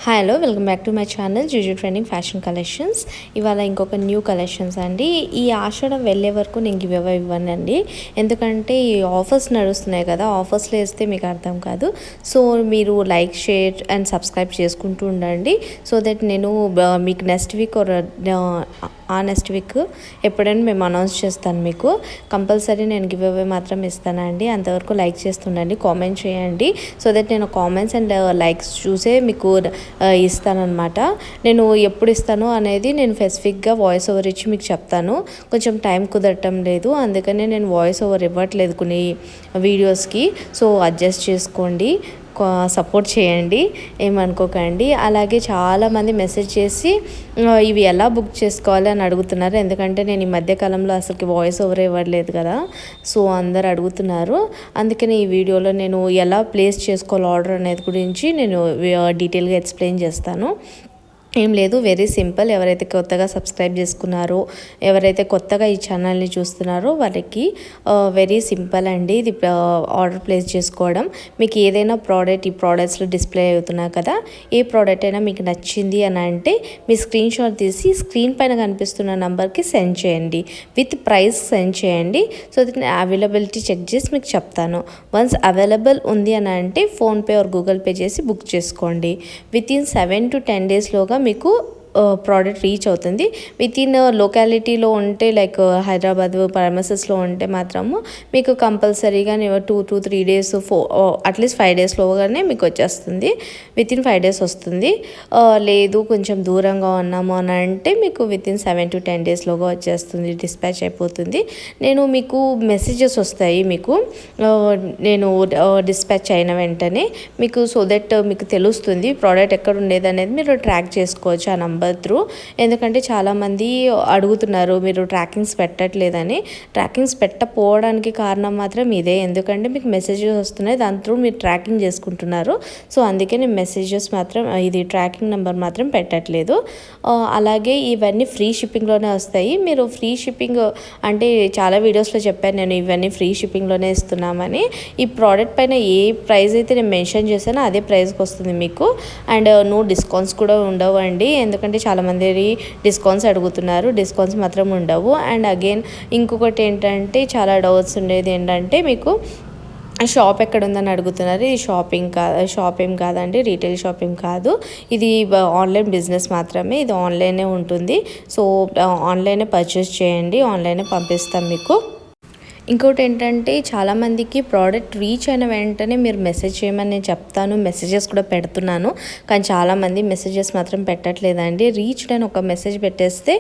Hello welcome back to my channel జూజు trending fashion collections. ఇవాళ ఇంకొక న్యూ కలెక్షన్స్ అండి. ఈ ఆషాఢం వెళ్ళే వరకు నేను గివ్ అవే ఇవ్వనండి, ఎందుకంటే ఈ ఆఫర్స్ నడుస్తున్నాయి కదా, ఆఫర్స్లో వేస్తే మీకు అర్థం కాదు. సో మీరు లైక్, షేర్ అండ్ సబ్స్క్రైబ్ చేసుకుంటూ ఉండండి. సో దట్ నేను మీకు నెక్స్ట్ వీక్ నెక్స్ట్ వీక్ ఎప్పుడైనా మేము అనౌన్స్ చేస్తాను. మీకు కంపల్సరీ నేను గివ్ అవే మాత్రం ఇస్తానండి. అంతవరకు లైక్ చేస్తుండండి, కామెంట్ చేయండి. సో దట్ నేను కామెంట్స్ అండ్ లైక్స్ చూసే మీకు ఇస్తానన్నమాట. నేను ఎప్పుడు ఇస్తాను అనేది నేను స్పెసిఫిక్గా వాయిస్ ఓవర్ ఇచ్చి మీకు చెప్తాను. కొంచెం టైం కుదరటం లేదు, అందుకనే నేను వాయిస్ ఓవర్ ఇవ్వట్లేదు కొన్ని వీడియోస్కి. సో అడ్జస్ట్ చేసుకోండి, సపోర్ట్ చేయండి, ఏమనుకోకండి. అలాగే చాలామంది మెసేజ్ చేసి ఇవి ఎలా బుక్ చేసుకోవాలి అని అడుగుతున్నారు. ఎందుకంటే నేను ఈ మధ్యకాలంలో అసలుకి వాయిస్ ఓవర్ ఇవ్వట్లేదు కదా, సో అందరు అడుగుతున్నారు. అందుకని ఈ వీడియోలో నేను ఎలా ప్లేస్ చేసుకోవాలి ఆర్డర్ అనేది గురించి నేను డీటెయిల్గా ఎక్స్ప్లెయిన్ చేస్తాను. ఏం లేదు, వెరీ సింపుల్. ఎవరైతే కొత్తగా సబ్స్క్రైబ్ చేసుకున్నారో, ఎవరైతే కొత్తగా ఈ ఛానల్ని చూస్తున్నారో వాళ్ళకి వెరీ సింపుల్ అండి ఇది ఆర్డర్ ప్లేస్ చేసుకోవడం. మీకు ఏదైనా ప్రోడక్ట్ ఈ ప్రోడక్ట్స్లో డిస్ప్లే అవుతున్నా కదా, ఏ ప్రోడక్ట్ అయినా మీకు నచ్చింది అని అంటే మీ స్క్రీన్ షాట్ తీసి స్క్రీన్ పైన కనిపిస్తున్న నెంబర్కి సెండ్ చేయండి, విత్ ప్రైస్ సెండ్ చేయండి. సో దట్ అవైలబిలిటీ చెక్ చేసి మీకు చెప్తాను. వన్స్ అవైలబుల్ ఉంది అని అంటే ఫోన్పే ఆర్ గూగుల్ పే చేసి బుక్ చేసుకోండి. విత్ ఇన్ 7 to 10 డేస్లోగా మీకు ప్రోడక్ట్ రీచ్ అవుతుంది. విత్ ఇన్ లొకాలిటీలో ఉంటే లైక్ హైదరాబాద్ ప్రైమసెస్లో ఉంటే మాత్రము మీకు కంపల్సరీగా 2 to 3 days, అట్లీస్ట్ 5 daysలోగానే మీకు వచ్చేస్తుంది. విత్ ఇన్ 5 days వస్తుంది. లేదు కొంచెం దూరంగా ఉన్నాము అని అంటే మీకు విత్ ఇన్ 7 to 10 daysలోగా వచ్చేస్తుంది, డిస్పాచ్ అయిపోతుంది. నేను మీకు మెసేజెస్ వస్తాయి మీకు నేను డిస్పాచ్ అయిన వెంటనే మీకు, సో దట్ మీకు తెలుస్తుంది ప్రోడక్ట్ ఎక్కడ ఉండేది అనేది మీరు ట్రాక్ చేసుకోవచ్చు ఆ నంబర్ త్రూ. ఎందుకంటే చాలామంది అడుగుతున్నారు మీరు ట్రాకింగ్స్ పెట్టట్లేదని. ట్రాకింగ్స్ పెట్టకపోవడానికి కారణం మాత్రం ఇదే, ఎందుకంటే మీకు మెసేజెస్ వస్తున్నాయి, దాని త్రూ మీరు ట్రాకింగ్ చేసుకుంటున్నారు. సో అందుకే నేను మెసేజెస్ మాత్రం ఇది ట్రాకింగ్ నెంబర్ మాత్రం పెట్టట్లేదు. అలాగే ఇవన్నీ ఫ్రీ షిప్పింగ్లోనే వస్తాయి. మీరు ఫ్రీ షిప్పింగ్ అంటే చాలా వీడియోస్లో చెప్పాను నేను ఇవన్నీ ఫ్రీ షిప్పింగ్లోనే ఇస్తున్నామని. ఈ ప్రోడక్ట్ పైన ఏ ప్రైస్ అయితే నేను మెన్షన్ చేశానో అదే ప్రైస్కి వస్తుంది మీకు. అండ్ నో డిస్కౌంట్స్ కూడా ఉండవు అండి, ఎందుకంటే చాలామంది డిస్కౌంట్స్ అడుగుతున్నారు. డిస్కౌంట్స్ మాత్రం ఉండవు. అండ్ అగైన్ ఇంకొకటి ఏంటంటే చాలా డౌట్స్ ఉండేది ఏంటంటే మీకు షాప్ ఎక్కడ ఉందని అడుగుతున్నారు. ఇది షాప్ ఏం కాదండి, రీటైల్ షాపింగ్ కాదు, ఇది ఆన్లైన్ బిజినెస్ మాత్రమే. ఇది ఆన్లైనే ఉంటుంది. సో ఆన్లైనే పర్చేస్ చేయండి, ఆన్లైనే పంపిస్తాం మీకు. ఇంకోటి ఏంటంటే చాలామందికి ప్రోడక్ట్ రీచ్ అయిన వెంటనే మీరు మెసేజ్ చేయమని నేను చెప్తాను, మెసేజెస్ కూడా పెడుతున్నాను. కానీ చాలామంది మెసేజెస్ మాత్రం పెట్టట్లేదండి. రీచ్డ్ అని ఒక మెసేజ్ పెట్టేస్తే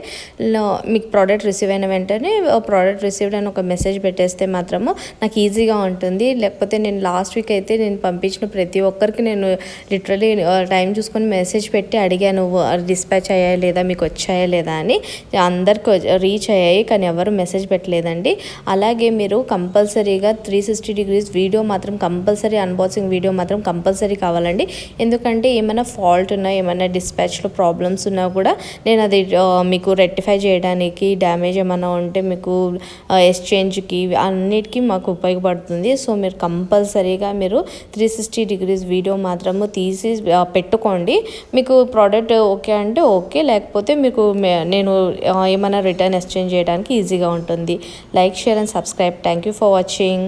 మీకు ప్రోడక్ట్ రిసీవ్ అయిన వెంటనే ప్రోడక్ట్ రిసీవ్డ్ అని ఒక మెసేజ్ పెట్టేస్తే మాత్రము నాకు ఈజీగా ఉంటుంది. లేకపోతే నేను లాస్ట్ వీక్ అయితే నేను పంపించిన ప్రతి ఒక్కరికి నేను లిటరలీ టైం చూసుకొని మెసేజ్ పెట్టి అడిగాను డిస్పాచ్ అయ్యాయా లేదా, మీకు వచ్చాయా లేదా అని. అందరికి రీచ్ అయ్యాయి కానీ ఎవరు మెసేజ్ పెట్టలేదండి. అలాగే మీరు కంపల్సరీగా 360 degrees వీడియో మాత్రం కంపల్సరీ, అన్బాక్సింగ్ వీడియో మాత్రం కంపల్సరీ కావాలండి. ఎందుకంటే ఏమైనా ఫాల్ట్ ఉన్నా, ఏమైనా డిస్పాచ్లో ప్రాబ్లమ్స్ ఉన్నా కూడా నేను అది మీకు రెక్టిఫై చేయడానికి, డ్యామేజ్ ఏమైనా ఉంటే మీకు ఎక్స్చేంజ్కి అన్నిటికీ మాకు ఉపయోగపడుతుంది. సో మీరు కంపల్సరీగా మీరు 360 degrees వీడియో మాత్రము తీసి పెట్టుకోండి. మీకు ప్రోడక్ట్ ఓకే అంటే ఓకే, లేకపోతే మీకు నేను ఏమైనా రిటర్న్ ఎక్స్చేంజ్ చేయడానికి ఈజీగా ఉంటుంది. Like, share and subscribe. Thank you for watching.